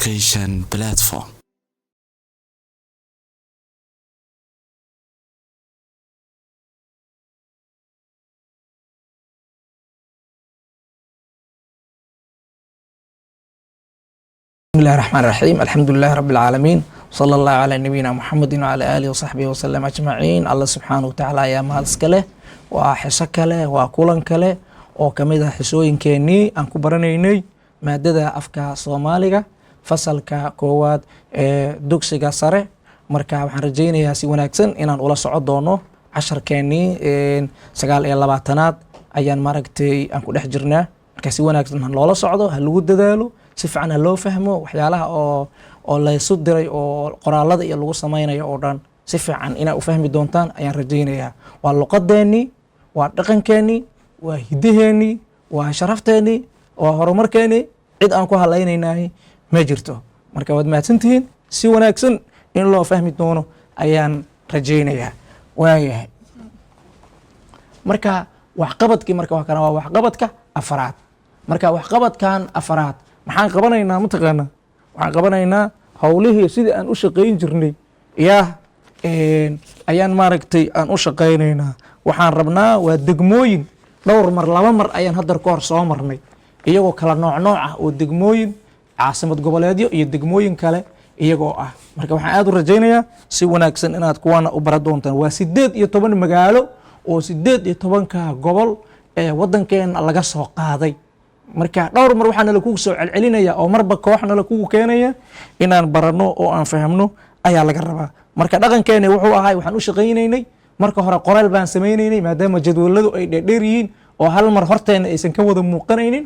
education platform. بسم الله الرحمن الرحيم. الحمد لله رب العالمين، صلى الله على نبينا محمد وعلى آله وصحبه وسلم أجمعين. الله سبحانه وتعالى يا مهدس كله وحسا كله وكلن كله oo kamid ah xisooyinkeenii aan ku baranaynay maadada afka Soomaaliga fasalka koowaad ee dugsiga sare. Marka waxaan rajaynayaa si wanaagsan inaan ula socon doono casharkeenii 29aad ayaan maaragtay aan ku dhex jirnaa. Marka si wanaagsan loola socdo, ha lagu dadaalo, si fiican loo fahmo waxyaalaha oo la isu diray oo qoraalada iyo lagu samaynayo oo dhan si fiican inaad u fahmi doontaan ayaan rajaynayaa. Waa luqadeennii, waa dhaqankeenii, waa hidaheennii, waa sharafteenii, waa horumarkeenii, cid aan ku halaynaynahay ma jirto. Marka waad mahadsantihiin, si wanaagsan in loo fahmi doono ayaan rajaynayaa. waayahay marka waxqabadkii marka waa kana waa waxqabadka afraad. marka waxqabadkan afraad maxaan qabanaynaa mataqaanaa? waxaan qabanaynaa howlihii sidii aan u shaqayn jirnay ayaan maaragtay aan u shaqaynaynaa. waxaan rabnaa waa degmooyin dhowr mar, 2 mar ayaan hadda ka hor soo marnay iyagoo kala nooc ah oo degmooyin caasimad goboleedyo iyo degmooyin kale iyagoo ah. marka waxaan aad u rajaynayaa si wanaagsan inaad kuwana u bara doontaan. waa 18 magaalo oo 18 gobol ee wadankeena laga soo qaaday. marka dhowr mar waxaan la kugu soo celcelinaya oo marba kooxna la kugu keenaya inaan barano oo aan fahamno ayaa laga rabaa. marka dhaqankeena wuxuu ahay waxaan u shaqaynaynay marka hore qoraal baan sameeynaynay maadaama jadwaladu ay dheer yihiin oo hal mar horteena aysan ka wada muuqanaynin.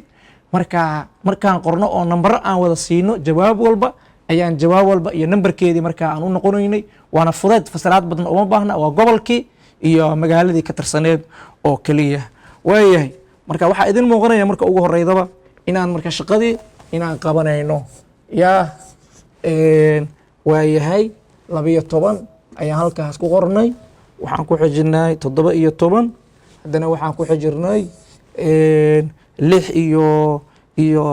markaan qorno oo nambaro aan wada siino jawaab walba ayaan jawaab walba iyo nambarkeedii markaa aan u noqonaynay. waana fudeed, fasalaad badan uma baahna, waa gobolkii iyo magaaladii ka tirsaneed oo keliya. waayahay marka waxaa idin muuqanaya marka ugu horeydaba inaan marka shaqadii inaan qabanayno waayahay 12 ayaan halkaas ku qornay. waxaan ku xijirnay 17, haddana waxaan ku xijirnay 6 iyo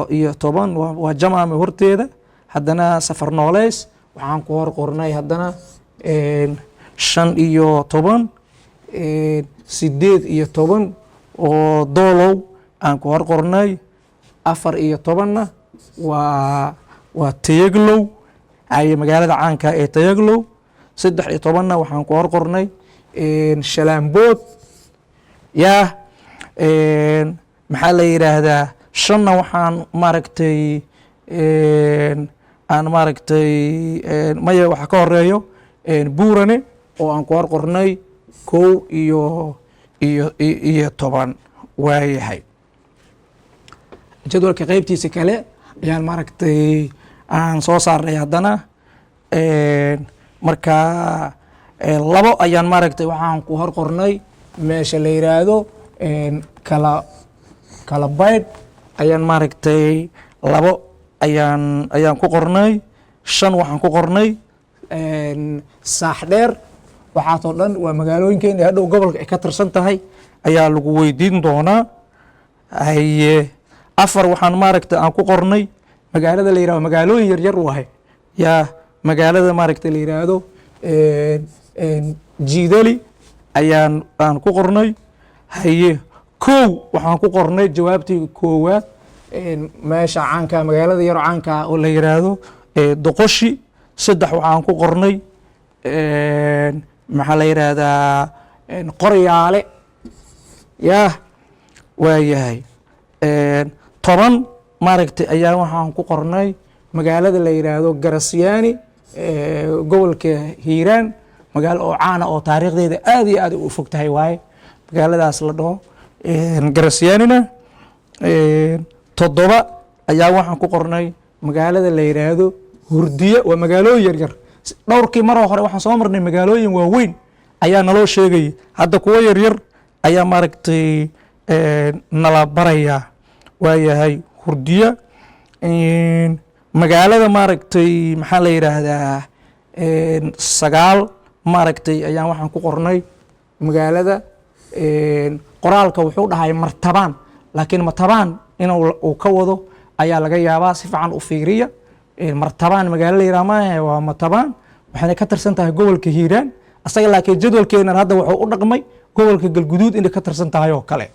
10 waa jamaame horteeda. haddana safar nooleys waxaan ku hor qornay haddana 5 iyo 10, 8 iyo 10 oo doolow aan ku hor qornay. 4 iyo 10na waa Tayaglow ay magaalada caanka ee Tayaglow. 3 iyo 10na waxaan ku hor qornay Shalaambood maxaa la yiraahdaa. 5na waxaan maaragtay maya waxa ka horeeyo Buurane oo aan ku hor qornay 1 iyo 10. waayahay jadwalka qaybtiisa kale ayaan maaragtay aan soo saarnay. haddana marka 2 ayaan maaragtay waxaan ku hor qornay meesha la yiraahdo kala baydh ayaan maaragtay 2 ayaan ku qornay. 5 waxaan ku qornay Saaxdheer. waxaasoo dhan waa magaalooyinkeena hadhow gobolka ay ka tirsan tahay ayaa lagu weydiin doonaa. 4 waxaan maaragtay aan ku qornay magaalada la yiraahdo magaalooyin yaryar waahay magaalada maaragtay la yiraahdo Jiidali aan ku qornay. 1 waxaan ku qornay jawaabtii koowaad meesha caanka magaalada yar caanka oo la yiraahdo Doqoshi. 3 waxaan ku qornay maxaa la yiraahdaa Qoryaale waayahay 10 maaragtay ayaa waxaan ku qornay magaalada la yiraahdo Garasyaani gobolka Hiiraan. magaalo oo caana oo taariikhdeeda aad iyo aad u fog tahay waaye magaaladaas la dhaho Garasyaanina. 7 ayaa waxaan ku qornay magaalada la yiraahdo Hurdiya. waa magaalooyin yaryar. dhowrkii maroo hore waxaan soo marnay magaalooyin waaweyn ayaa naloo sheegayay. hadda kuwo yaryar ayaa maaragtay nala barayaa. waayahay Hurdiya. magaalada maaragtay maxaa la yiraahdaa 9 maaragtay ayaan waxaan ku qornay magaalada qoraalka wuxuu dhahay Martabaan, laakiin Martabaan inuu ka wado ayaa laga yaabaa. si fiican u fiiriya martabaan magaalo la yidhaha maahe waa martabaan waxayna ka tirsan tahay gobolka hiiraan asaga laakiin jadwalkeenan hadda wuxuu u dhaqmay gobolka galguduud inay ka tirsan tahay oo kale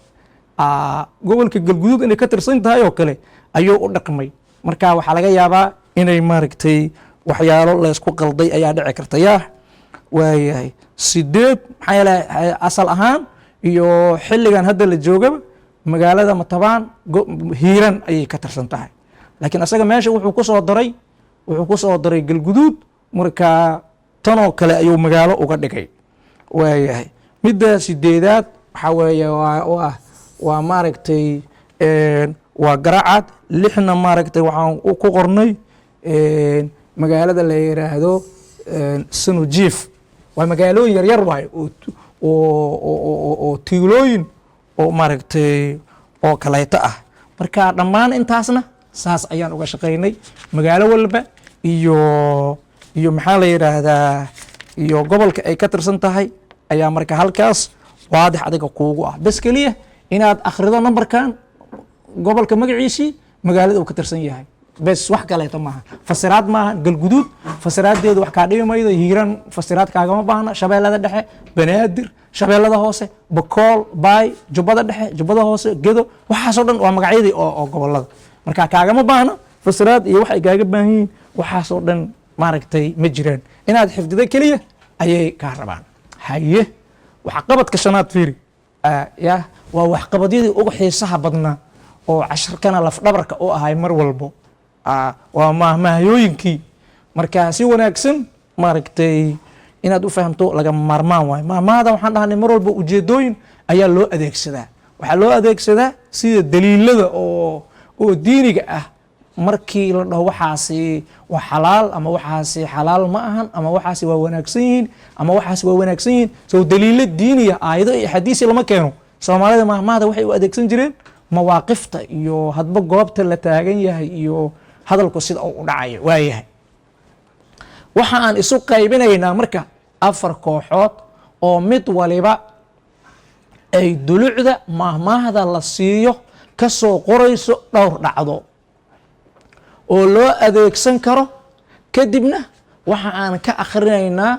gobolka galguduud inay ka tirsan tahay oo kale ayuu u dhaqmay marka waxaa laga yaabaa inay maaragtay waxyaalo laysku qalday ayaa dhici karta yaa waayahay 8 maxaa yeelay asal ahaan iyo xilligan hadda la joogaba magaalada matabaan hiiran ayay ka tirsan tahay laakiin asaga meesha wuxuu ku soo daray galguduud marka tanoo kale ayuu magaalo uga dhigay waayahay midda 8aad waxaa weeye waa maaragtay waa garacad 6na maaragtay waxaan ku qornay magaalada la yiraahdo Sanujiif waa magaalooyin yaryar waay oo tiilooyin oo maaragtay oo kaleeto ah marka dhammaan intaasna saas ayaan uga shaqaynay magaalo walba iyo maxaa la yiraahdaa iyo gobolka ay ka tirsan tahay ayaa marka halkaas waadix adiga kuugu ah bas kaliya inaad akhrido numberkan gobolka magaciisii magaalada uu ka tirsan yahay bes wax kaleeto maaha fasiraad maaha galguduud fasiraadeedu wax kaa dhibi maydo hiiraan fasiraad kaagama baahna shabeellada dhexe banaadir shabeellada hoose bakool baay jubbada dhexe jubbada hoose gedo waxaasoo dhan waa magacyadii oo gobolada marka kaagama baahna fasiraad iyo wax ay kaaga baahan yihiin waxaasoo dhan maaragtay ma jiraan inaad xifdido keliya ayay kaa rabaan haye waxqabadka shanaad fiiri waa waxqabadyadii ugu xiisaha badnaa oo casharkana lafdhabarka u ahay mar walbo waa mahmahyooyinkii marka si wanaagsan maaragtay inaad u fahamto laga maarmaan waayo mahmahada waxaan dhahnay mar walba ujeedooyin ayaa loo adeegsadaa waxaa loo adeegsadaa sida daliilada oo diiniga ah markii la dhaho waxaasi waa xalaal ama waxaasi xalaal ma ahan ama waxaasi waa wanaagsan yihiin ama waxaasi waa wanaagsan yihiin soo daliilo diiniya aayado iyo xadiisi lama keeno soomaalida mahmahada waxay u adeegsan jireen mawaaqifta iyo hadba goobta la taagan yahay iyo hadalku sida uu u dhacayo waayahay waxa aan isu qaybinaynaa marka 4 kooxood oo mid waliba ay dulucda mahmahda la siiyo ka soo qorayso dhowr dhacdo oo loo adeegsan karo kadibna waxa aan ka akhrinaynaa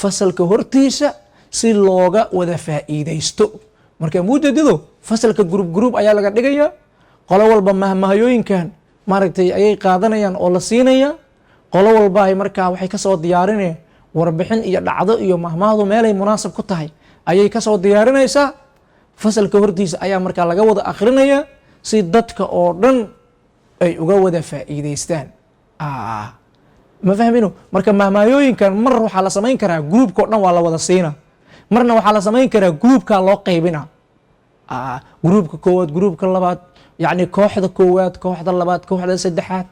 fasalka hortiisa si looga wada faa'iidaysto marka muujadido fasalka group ayaa laga dhigayaa qolo walba mahmahayooyinkan maaragtay ayay qaadanayaan oo la siinaya qolo walba ay markaa waxay kasoo diyaarinayaan warbixin iyo dhacdo iyo mahmahdu meelay munaasab ku tahay ayay kasoo diyaarinaysaa fasalka hortiisa ayaa markaa laga wada akhrinayaa si dadka oo dhan ay uga wada faa'iidaystaan ma fahmino marka mahmahayooyinkan mar waxaa la samayn karaa groupka oo dhan waa la wada siina marna waxaa la samayn karaa groupka loo qaybina groupka koowaad groupka labaad yacni kooxda koowaad kooxda labaad kooxda saddexaad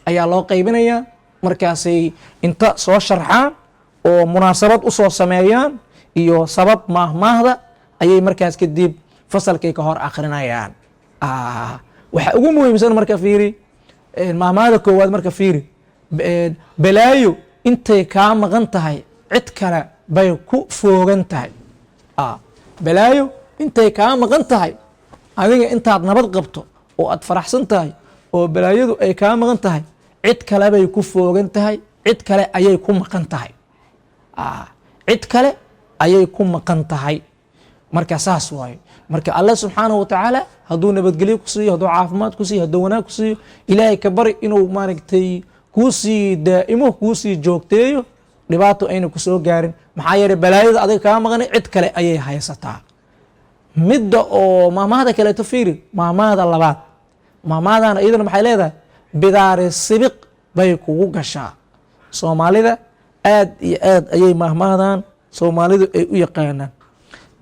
ayaa loo qaybinayaa markaasay inta soo sharxaan oo munaasabad u soo sameeyaan iyo sabab mahmahda ayay markaas kadib fasalkay ka hor akhrinayaan waxa ugu muhiimsan marka fiiri mahmahda koowaad marka fiiri balaayo intay kaa maqan tahay cid kale bay ku foogan tahay balaayo intay kaa maqan tahay adiga intaad nabad qabto oo aad faraxsan tahay oo balaayadu ay kaa maqan tahay cid kale bay ku foogan tahay cid kale ayay ku maqan tahay cid kale ayay ku maqan tahay marka saas waayo marka Allah subxaanahu wa tacaala hadduu nabadgelyo ku siiyo hadduu caafimaad ku siiyo hadduu wanaag ku siiyo ilaahay ka bari inuu maaragtay kuu sii daa'imo kuu sii joogteeyo dhibaato ayna ku soo gaarin maxaa yeelay balaayada adiga kaa maqan cid kale ayay haysataa midda oo mahmahda kaleeto fiiri mahmahda labaad mahmahdana iyadana maxay leedahay bidaari sibiq bay kugu gashaa soomaalida aad iyo aad ayay mahmahdan soomaalidu ay u yaqaanaan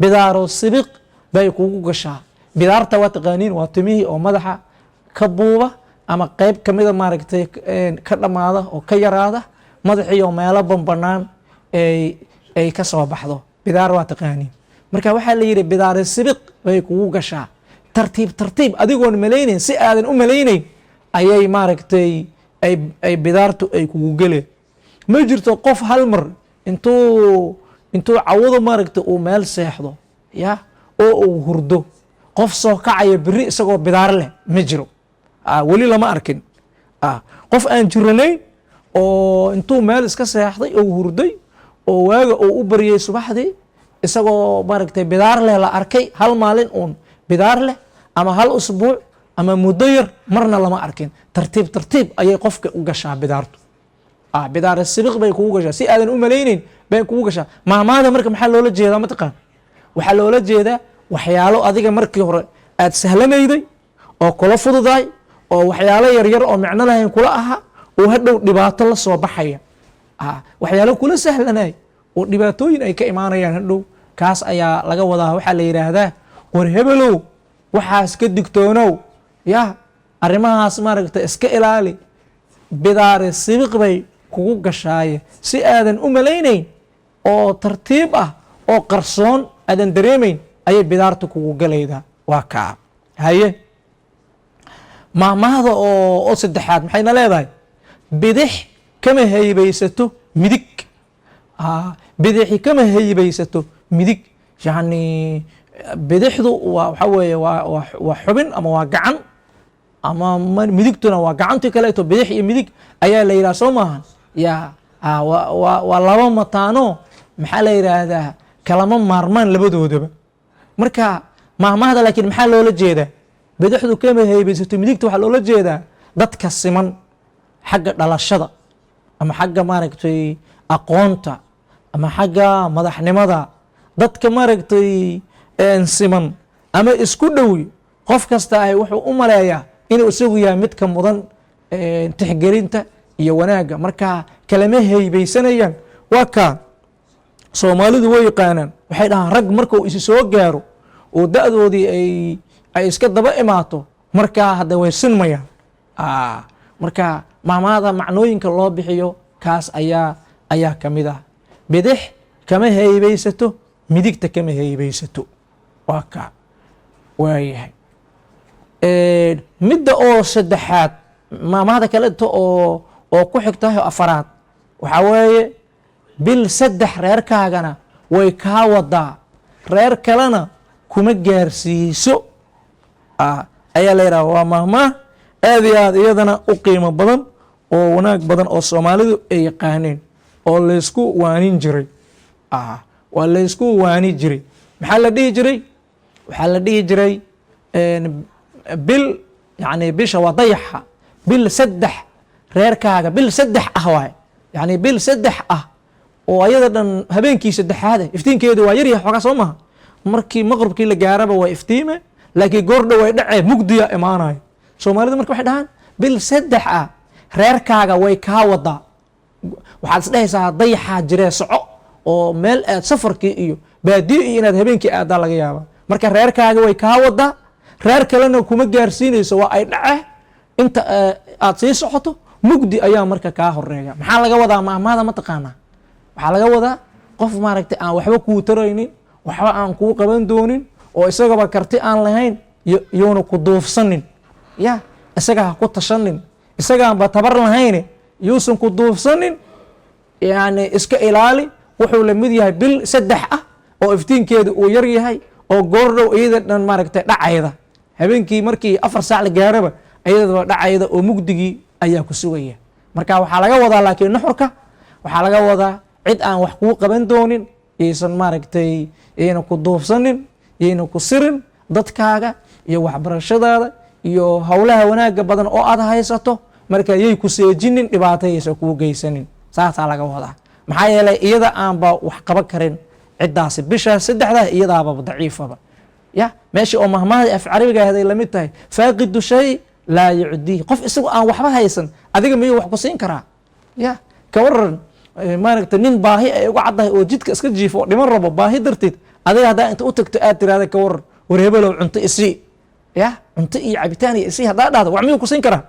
bidaaro sibiq bay kugu gashaa bidaarta waa taqaaniin waa timihii oo madaxa ka buuba ama qayb ka mida maaragtay ka dhammaada oo ka yaraada madaxii oo meelo banbanaan ay ka soo baxdo bidaar waa taqaaniin marka waxaa la yidhi bidaari sibiq bay kugu gashaa tartiib adigoon malaynayn si aadan u malaynayn ayay maaragtay ay bidaartu ay kugu geleen ma jirto qof hal mar intuu cawado maaragtay uu meel seexdo ya oo uu hurdo qof soo kacaya beri isagoo bidaar leh ma jiro weli lama arkin qof aan jiranayn oo intuu meel iska seexday oo hurday oo waaga oo u bariyay subaxdii isagoo maaragtay bidaar leh la arkay hal maalin uun bidaar leh ama hal usbuuc ama muddo yar marna lama arkin tartiib tartiib ayay qofka u gashaa bidaartu bidaar sibiq bay kugu gashaa si aadan u malaynayn bay kugu gashaa maamaada marka maxaa loola jeedaa mataqaan waxaa loola jeedaa waxyaalo adiga markii hore aad sahlanayday oo kula fududaay oo waxyaalo yaryar oo micno lahayn kula ahaa oo hadhow dhibaato la soo baxaya waxyaalo kula sahlanay oo dhibaatooyin ay ka imaanayaan hadhow kaas ayaa laga wadaa waxaa la yidhaahdaa war hebelow waxaas ka digtoonow ya arrimahaas maaragta iska ilaali bidaare sibiq bay kugu gashaaye si aadan u malaynayn oo tartiib ah oo qarsoon aadan dareemayn ayay bidaarta kugu galaydaa waa kaa haye maahmaahda oo saddexaad maxayna leedahay bidix kama haybaysato midig bidixi kama haybaysato midig yani bidixdu waa waxa weeye waa xubin ama waa gacan ama midigtuna waa gacantii kaleeto bidix iyo midig ayaa la yidhaha soo maahan ya waa laba mataano maxaa la yidhaahdaa kalama maarmaan labadoodaba marka maahmaahda laakiin maxaa loola jeedaa bidixdu kama haybaysato midigta waxaa loola jeedaa dadka siman xagga dhalashada ama xagga maaragtay aqoonta ama xagga madaxnimada dadka maaragtay siman ama isku dhowi qof kasta ah wuxuu u maleeyaa inuu isagu yahay midka mudan tixgelinta iyo wanaagga marka kalama haybaysanayaan waa kaa soomaalidu way yaqaanaan waxay dhahaan rag markuu isi soo gaaro oo da-doodii ay iska daba imaato markaa hadda way sinmayaan marka maamaada macnooyinka loo bixiyo kaas ayaa ka mid ah bidix kama haybaysato midigta kama haybaysato waa kaa waayahay midda oo saddexaad maamaada kaleeto oo ku xigtahay afaraad waxaa weeye bil saddex reerkaagana way kaa wadaa reer kalena kuma gaarsiiso ayaa la yidhaha waa maahmaah aad iyo aad iyadana u qiimo badan oo wanaag badan oo soomaalidu ay yaqaaneen oo laysku waanin jiray waa laysku waani jiray maxaa la dhihi jiray waxaa la dhihi jiray bil yani bisha waa dayaxa bil saddex reerkaaga bil saddex ah waay yani bil saddex ah oo ayada dhan habeenkii saddexaade iftiinkeedu waa yaryahay xoogaa soo maha markii maqribkii la gaaraba waa iftiime laakiin goordha way dhacee mugdiya imaanayo soomaalida marka waxay dhahaan bil saddex ah reerkaaga way kaa wadaa waxaad isdhehaysaa dayaxaa jiree soco oo meel aad safarkii iyo baadiyo iyo inaad habeenkii aadaa laga yaaba marka reerkaaga way kaa wadaa reer kalena kuma gaarsiinayso waa ay dhace inta aad sii socoto mugdi ayaa marka kaa horeeya maxaa laga wadaa maahmaada mataqaanaa waxaa laga wadaa qof maaragtay aan waxba kuu taraynin waxba aan kuu qaban doonin oo isagaba karti aan lahayn youna ku duufsanin ya isaga ha ku tashanin isagaanba tabar lahayne yuusan ku duufsanin yani iska ilaali wuxuu la mid yahay bil saddex ah oo iftiinkeeda uu yar yahay oo goordhow iyada dhan maaragtay dhacayda habeenkii markii 4 saac la gaaraba iyadaba dhacayda oo mugdigii ayaa ku sugaya marka waxaa laga wadaa laakiin nuxurka waxaa laga wadaa cid aan wax kuu qaban doonin yaysan maaragtay yayna ku duufsanin yayna ku sirin dadkaaga iyo waxbarashadaada iyo howlaha wanaaga badan oo aad haysato marka yay ku seejinin dhibaatayaysa kuu geysanin saasaa laga wadaa maxaa yeelay iyada aanba wax qaban karin ciddaasi bisha saddexdaa iyadaaba daciifaba ya meesha oo mahmaahda af carabiga haday la mid tahay faaqidu shay laa yucdii qof isagu aan waxba haysan adiga miyuu wax ku siin karaa ya ka waran maaragtay nin baahi ay uga caddahay oo jidka iska jiifo oo dhiman rabo baahi darteed adiga haddaa inta u tagto aad tiraada ka waran war hebelow cunto isii ya cunto iyo cabitaan iyo isii haddaa dhahdo wax miyuu ku siin karaa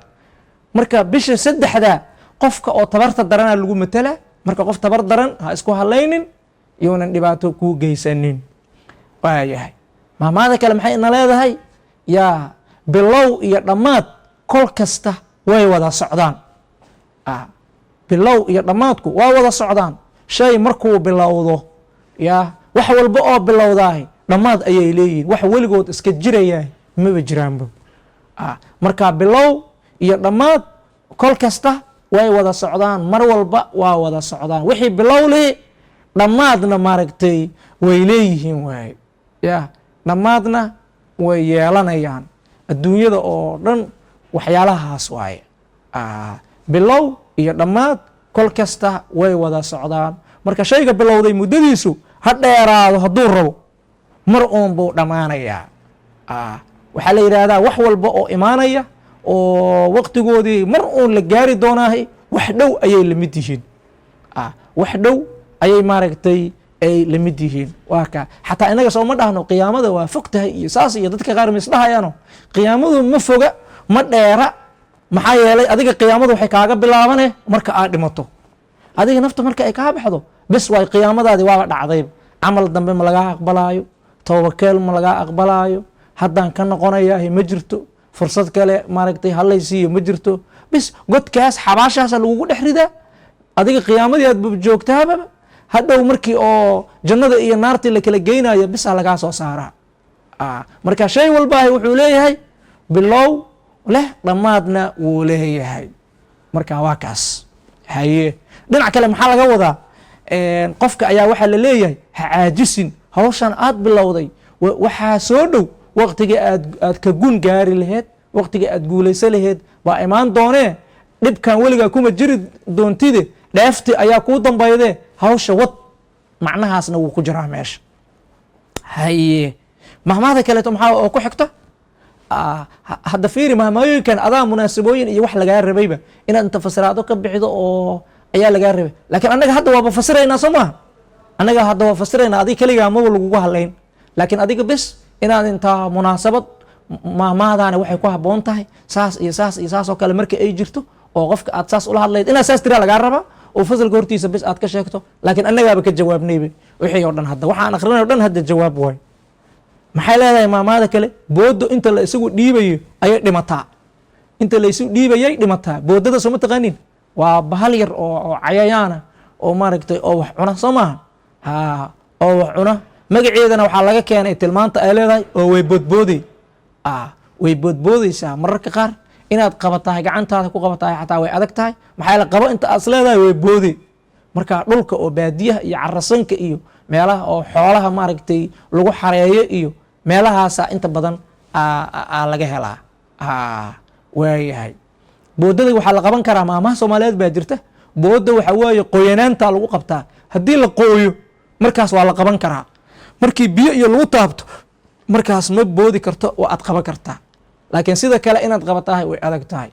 marka bisha saddexdaa qofka oo tabarta daranaa lagu matala marka qof tabar daran ha isku halaynin iyounan dhibaato kuu geysanin waayahay maamaada kale maxay ina leedahay yaa bilow iyo dhammaad kol kasta way wada socdaan bilow iyo dhammaadku waa wada socdaan shay markuu bilowdo yaa wax walba oo bilowdaahay dhammaad ayay leeyihiin wax weligood iska jirayaa maba jiraanba marka bilow iyo dhammaad kol kasta way wada socdaan mar walba waa wada socdaan wixii bilowle dhammaadna maaragtay way leeyihiin waaye ya dhammaadna way yeelanayaan adduunyada oo dhan waxyaalahaas waaye bilow iyo dhammaad kol kasta way wada socdaan marka shayga bilowday muddadiisu ha dheeraado hadduu rabo mar uun buu dhammaanayaa waxaa la yidhaahdaa wax walba oo imaanaya oo waqtigoodii mar uun la gaari doonaahay wax dhow ayay la mid yihiin wax dhow ayay maaragtay ay la mid yihiin waa kaa xataa inaga soo ma dhahno qiyaamada waa fog tahay iyo saas iyo dadka qaar misdhahayaano qiyaamadu ma foga ma dheera maxaa yeelay adiga qiyaamadu waxay kaaga bilaabane marka aad dhimato adiga nafta marka ay kaa baxdo bes waay qiyaamadaadii waaba dhacday camal dambe ma lagaa aqbalaayo towbakeel ma lagaa aqbalaayo haddaan ka noqonayaah ma jirto fursad kale maaragtay hallaysiiyo ma jirto bis godkaas xabaashaasa lagugu dhex ridaa adiga qiyaamadii aad joogtaababa hadhow markii oo jannada iyo naartii la kala geynayo bisa lagaa soo saaraa marka shay walbaahi wuxuu leeyahay bilow leh dhammaadna wuu leeyahay marka waa kaas haye dhinac kale maxaa laga wadaa qofka ayaa waxaa la leeyahay ha caajisin hawshan aad bilowday waxaa soo dhow waqtiga aad ka gun gaari laheed waqtiga aad guulaysan laheed baa imaan doonee dhibkan weligaa kuma jiri doontide dheefti ayaa kuu dambaydee hawsha wad macnahaasna wuu ku jiraa meesha haye mahmaada kaleeto maxaa oo ku xigta hadda fiiri mahmooyinkan adaa munaasabooyin iyo wax lagaa rabayba inaad inta fasiraado ka bixido oo ayaa lagaa rabay laakiin annaga hadda waaba fasiraynaa soo maaha annaga hadda waa fasiraynaa adiga keligaa maba lagugu hadlayn laakiin adiga bes inaad intaa munaasabad mahmaadaana waxay ku habboon tahay saas iyo saas iyo saas oo kale marka ay jirto oo qofka aad saas ula hadlayd inaad saas tiraa lagaa rabaa oo fasalka hortiisa bes aad ka sheegto laakiin annagaaba ka jawaabnayba wixii oo dhan hadda waxaan akrinay o dhan hadda jawaab waay maxay leedahay maamaada kale boodo inta la isagu dhiibayo ayay dhimataa inta la isu dhiibayay dhimataa boodada soo ma taqaanin waa bahal yar oo cayayaana oo maaragtay oo wax cuna soo maaha oo wax cuna magaceedana waxaa laga keenay tilmaanta ay leedahay oo way boodbooday way boodboodaysaa mararka qaar inaad qabatahay gacantaada ku qabatahay xataa way adag tahay maxaa la qabo inta aad isleedahay way boode marka dhulka oo baadiyaha iyo carasanka iyo meelaha oo xoolaha maaragtay lagu xareeyo iyo meelahaasa inta badan laga helaa waayahay boodada waxaa la qaban karaa maamaha soomaaliyeed baa jirta booda waxa weeye qoyanaanta lagu qabtaa haddii la qooyo markaas waa la qaban karaa markii biyo iyo lagu taabto markaas ma boodi karto oo aad qaban kartaa laakiin sida kale inaad qabatahay way adag tahay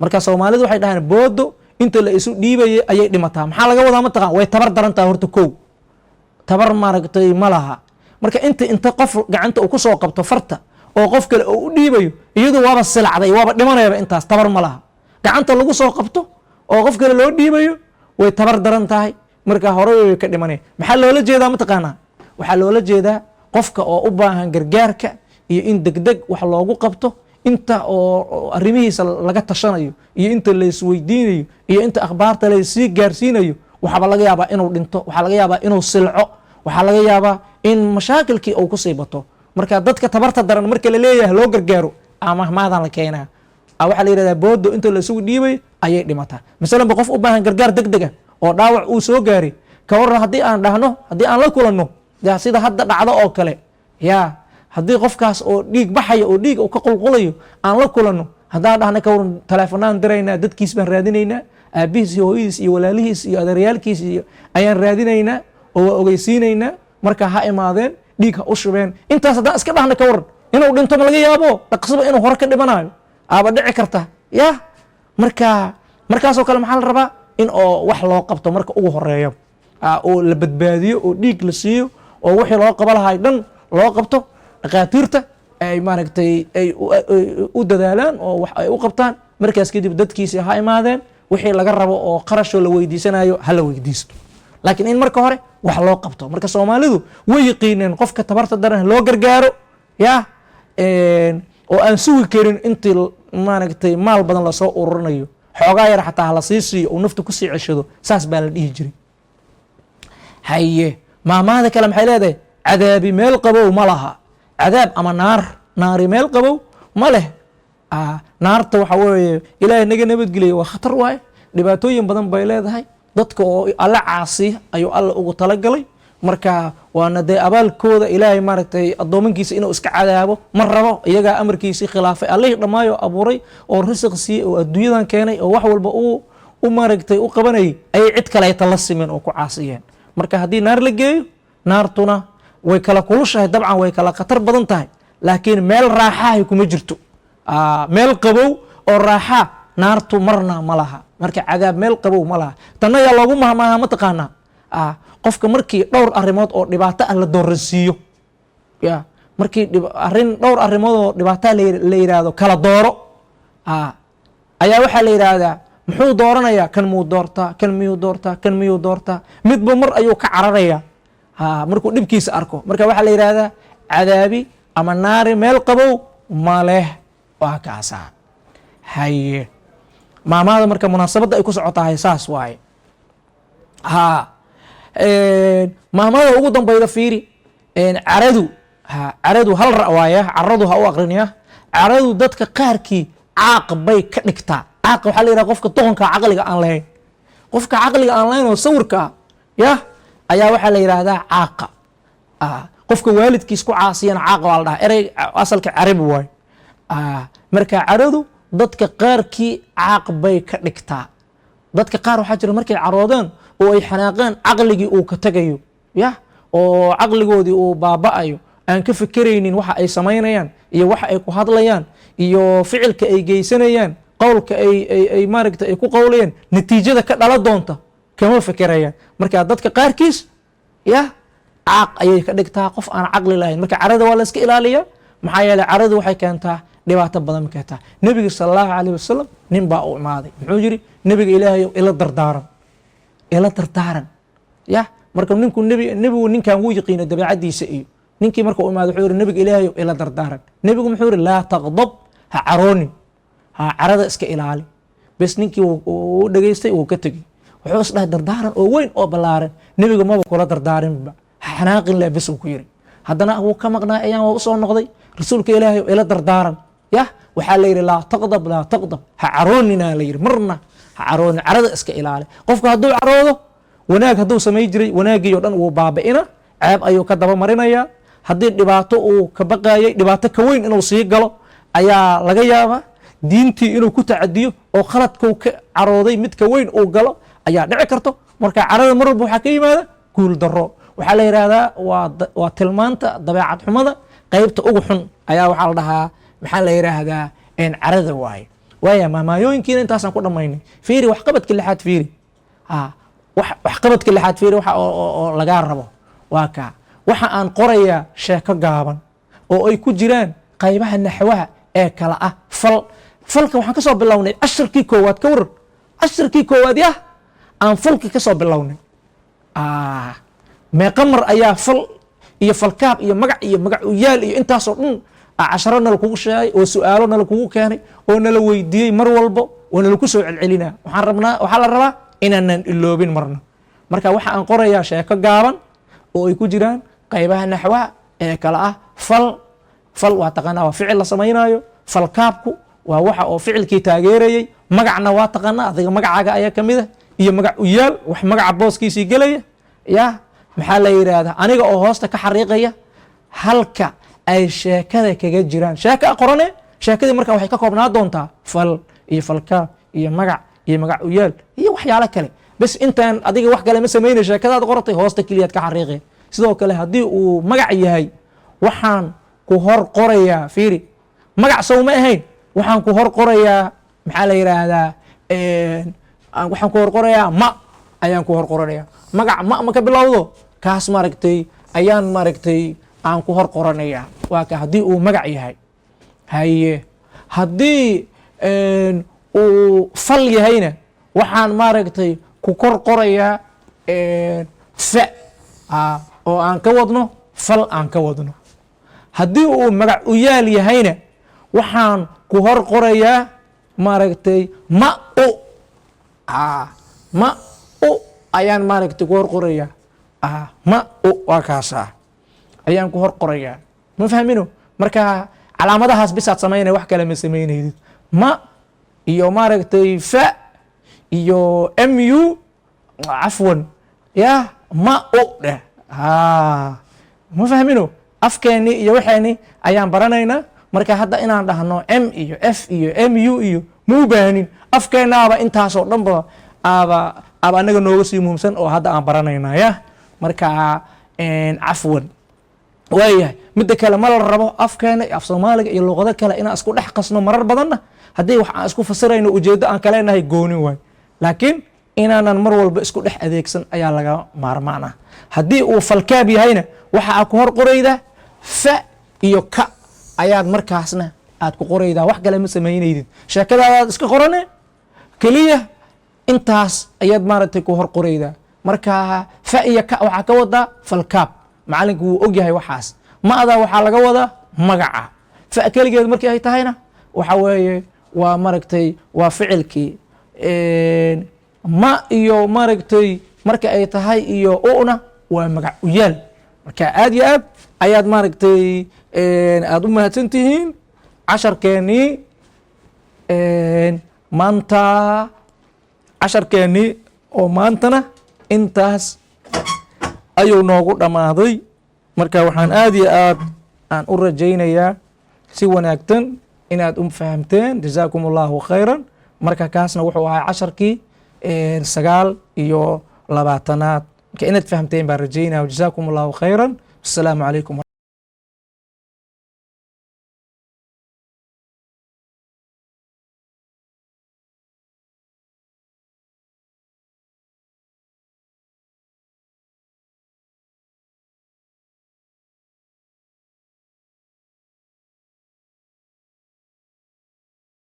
marka soomaalidu waxay dhahaan boodo inta la isu dhiibayay ayay dhimataa maxaa laga wadaa mataqaan way tabar daran tahay horta kow tabar maaragtay ma laha marka inta qof gacanta uu ku soo qabto farta oo qof kale oo u dhiibayo iyadu waaba silacday waaba dhimanayaba intaas tabar ma laha gacanta lagu soo qabto oo qof kale loo dhiibayo way tabar daran tahay marka hore way ka dhimanaya maxaa loola jeedaa mataqaanaa waxaa loola jeedaa qofka oo u baahan gargaarka iyo in degdeg wax loogu qabto inta oo arrimihiisa laga tashanayo iyo inta la isweydiinayo iyo inta akhbaarta la sii gaarsiinayo waxaaba laga yaabaa inuu dhinto waxaa laga yaabaa inuu silco waxaa laga yaabaa in mashaakilkii uu ku sii bato marka dadka tabarta daran marka la leeyahay loo gargaaro mahmaadan la keenaa waxaa la yidhahdaa boodo inta la isugu dhiibayo ayay dhimataa masalan ba qof u baahan gargaar degdega oo dhaawac uu soo gaaray ka waran haddii aan dhahno haddii aan la kulanno sida hadda dhacdo oo kale yaa haddii qofkaas oo dhiig baxaya oo dhiig uu ka qulqulayo aan la kulanno haddaan dhahna ka waran taleefanaan diraynaa dadkiis baan raadinaynaa aabihiis iyo hooyadiis iyo walaalihiis iyo adeeryaalkiis iyo ayaan raadinaynaa oo waa ogeysiinaynaa marka ha imaadeen dhiig ha u shubeen intaas haddaan iska dhahna ka waran inuu dhinto ma laga yaabo dhaqsaba inuu hore ka dhimanayo aaba dhici karta ya markaasoo kale maxaa la rabaa in oo wax loo qabto marka ugu horeeyo oo la badbaadiyo oo dhiig la siiyo oo wixii loo qaba lahay dhan loo qabto dhakhaatiirta ay maaragtay ay u dadaalaan oo wax ay u qabtaan markaas kadib dadkiisi ha imaadeen wixii laga rabo oo qarashoo la weydiisanayo ha la weydiisto laakiin in marka hore wax loo qabto marka soomaalidu way yaqiineen qofka tabarta daran loo gargaaro ya oo aan sugi karin intii maaragtay maal badan lasoo ururinayo xoogaa yar xataa hala sii siiyo uu nafta kusii ceshado saas baa la dhihi jiray haye maamaada kale maxay leedahay cadaabi meel qabow ma laha cadaab ama naari meel qabow ma leh naarta waxa weeye ilaahay naga nabadgeliya waa khatar waaye, dhibaatooyin badan bay leedahay, dadka oo alla caasi ayuu alla ugu talagalay. marka waana dee abaalkooda ilaahay maaragtay addoomankiisa inuu iska cadaabo ma rabo, iyagaa amarkiisii khilaafay, allihii dhammaayo abuuray oo risiq siiyey oo adduunyadan keenay oo wax walba u maaragtay u qabanayay ayay cid kaleeta la simeen oo ku caasiyeen. marka haddii naar la geeyo, naartuna way kala kulushahay, dabcan way kala khatar badan tahay, laakiin meel raaxahay kuma jirto. meel qabow oo raaxa naartu marna ma laha, marka cadaab meel qabow ma laha. tanna yaa loogu mahmaaha mataqaanaa qofka markii dhowr arrimood oo dhibaato ah la dooransiiyo, markii dhowr arrimood oo dhibaataa la yidhaahdo kala dooro, ayaa waxaa la yidhaahdaa muxuu dooranayaa, kan muu doortaa, kan miyuu doortaa, kan miyuu doortaa, midba mar ayuu ka cararayaa markuu dhibkiisa arko. marka waxaa la yidhaahdaa cadaabi ama naari meel qabow ma leh, waa kaasaa. haye maamaada marka munaasabadda ay ku socotahay saas waaye. maamada ugu dambayda fiiri, caradu hal ra waaya, caradu ha u aqriniya. caradu dadka qaarkii caaq bay ka dhigtaa. caaq waxaa la yidhaha qofka doqonka caqliga aan lahayn, qofka caqliga aan lahayn oo sawirka ayaa waxaa la yidhaahdaa caaqa. qofka waalidkiis ku caasiyana caaqa waa la dhahaa, erey asalka carabi waayo. marka caradu dadka qaarkii caaq bay ka dhigtaa. dadka qaar waxaa jira markay caroodeen oo ay xanaaqeen caqligii uu ka tegayo, oo caqligoodii uu baaba'ayo, aan ka fikeraynin waxa ay samaynayaan iyo waxa ay ku hadlayaan iyo ficilka ay geysanayaan, qowlka ay maaragtay ay ku qowlayaan, natiijada ka dhala doonta kama fikerayaan. marka dadka qaarkiis caaq ayay ka dhigtaa, qof aan caqli lahayn. marka carada waa la iska ilaaliyaa, maxaa yeeley caradu waxay keentaa dhibaato badan ma keentaa. nebiga sala allahu calayh wasalam nin baa u imaaday, muxuu yidhi nebiga ilaahayow ila dardaaran, ila dardaaran. marka nebigu ninkan wuu yaqiina dabeecadiisa, iyo ninkii marka u imaado wuxuu yidhi nebiga ilaahayow ila dardaaran. nebigu muxuu yidhi laa taqdab, ha caroonin, carada iska ilaali. bes ninkii u dhegaystay wuu ka tegey. wuxuu is dhahay dardaaran oo weyn oo ballaaran, nebiga maba kula dardaarinba, ha xanaaqin leh bes uu ku yidhi. haddana wuu ka maqnaa, ayaan waa usoo noqday, rasuulka ilaahayow ila dardaaran. waxaa la yidhi laa taqdab, laa taqdab, ha carooninaa la yidhi, marna ha caroonin, carada iska ilaali. qofka hadduu caroodo, wanaag hadduu samay jiray wanaaggii o dhan wuu baabi'ina, ceeb ayuu ka daba marinayaa. haddii dhibaato uu ka baqayay, dhibaato ka weyn inuu sii galo ayaa laga yaabaa. diintii inuu ku tacadiyo oo khaladkuu ka carooday mid ka weyn uu galo ayaa dhici karto. marka carada mar walba waxaa ka yimaada guul darro. waxaa la yidhaahdaa waa tilmaanta dabeecad xumada qaybta ugu xun ayaa waxaa la dhahaa, maxaa la yidhaahdaa carada waaye. waaya maamaayooyinkiina intaasaan ku dhammaynay. fiiri waxqabadka lixaad, fiiri waxqabadka lixaad, fiiri waxa oo lagaa rabo waa kaa. waxa aan qorayaa sheeko gaaban oo ay ku jiraan qaybaha naxwaha ee kala ah falka. waxaan ka soo bilownay casharkii koowaad, ka waran casharkii koowaad aan falki ka soo bilownay. meeqa mar ayaa fal iyo falkaab iyo magac uyaal iyo intaasoo dhan casharo nala kugu sheegay, oo su-aalo nala kugu keenay, oo nala weydiiyey mar walbo, oo nala ku soo celcelinaa. waxaa la rabaa inaanan iloobin marna. marka waxa aan qorayaa sheeko gaaban oo ay ku jiraan qaybaha naxwaha ee kala ah fal waa taqaanaa, waa ficil la samaynaayo. falkaabku waa waxa oo ficilkii taageerayay. magacna waa taqaanaa, adiga magacaaga ayaa ka mid ah, iyo magac uyaal, wax magaca booskiisii gelaya. maxaa la yidhaahdaa aniga oo hoosta ka xariiqaya halka ay sheekada kaga jiraan. sheeka qorane, sheekadii marka waxay ka koobnaa doontaa fal iyo falkaab iyo magac uyaal iyo waxyaalo kale. bes intaan adiga wax kale ma samaynay, sheekadaad qoratay hoosta keliyaad ka xariiqeen. sidoo kale haddii uu magac yahay, waxaan ku hor qorayaa, fiiri magac sow ma ahayn, waxaan ku hor qorayaa, maxaa la yidhaahdaa waxaan ku hor qorayaa ma ayaan ku hor qoranayaa. magac ma ka bilowdo, kaas maaragtay ayaan maaragtay aan ku hor qoranayaa. waa ka haddii uu magac yahay. haye haddii uu fal yahayna, waxaan maaragtay ku kor qorayaa fa oo aan ka wadno fal aan ka wadno. haddii uu magac uyaal yahayna, waxaan ku hor qorayaa maaragtay ma u ayaan maaragtay ku hor qorayaa. ma u waa kaasa ayaan ku hor qorayaa. ma fahmino? marka calaamadahaas bisaad samaynaya, wax kale ma samaynaysid. ma iyo maaragtay fa iyo mu cafwan ya ma o dheh ma fahmino afkeeni iyo waxeeni ayaan baranaynaa marka hadda inaan dhahno m iyo f iyo mu iyo ma u baahanin afkeenaaba intaasoo dhanba aba anaga nooga sii muhiimsan oo hadda aan baranaynaa ya marka cafwan waayahay midda kale ma la rabo afkeena af soomaaliga iyo luqado kale inaan isku dhex qasno marar badanna haddii wax aan isku fasirayno ujeeddo aan kaleenahay goonin waay laakiin inaanan mar walba isku dhex adeegsan ayaa laga maarmaan ah haddii uu falkaab yahayna waxa aad ku hor qoraydaa fa iyo ka ayaad markaasna aad ku qoraydaa wax kale ma samaynaydid sheekadaadaad iska qorane keliya intaas ayaad maaragtay ku hor qoraydaa marka fa iyo ka waxaa ka wadaa falkaab macalinku wuu og yahay waxaas ma'da waxaa laga wadaa magaca fa keligeed markii ay tahayna waxa weeye waa maaragtay waa ficilkii ma iyo maaragtay marka ay tahay iyo una waa magac u yaal marka aad iyo aad ayaad maaragtay aad u mahadsan tihiin casharkeenii maanta casharkeenii oo maantana intaas ayuu noogu dhammaaday marka waxaan aad iyo aad aan u rajaynayaa si wanaagsan inaad u fahamteen jazaakum allahu khayran marka kaasna wuxuu ahaa casharkii 9 iyo 20aad marka inaad fahamteen baan rajaynaya jazaakum allahu khayran assalaamu calaykum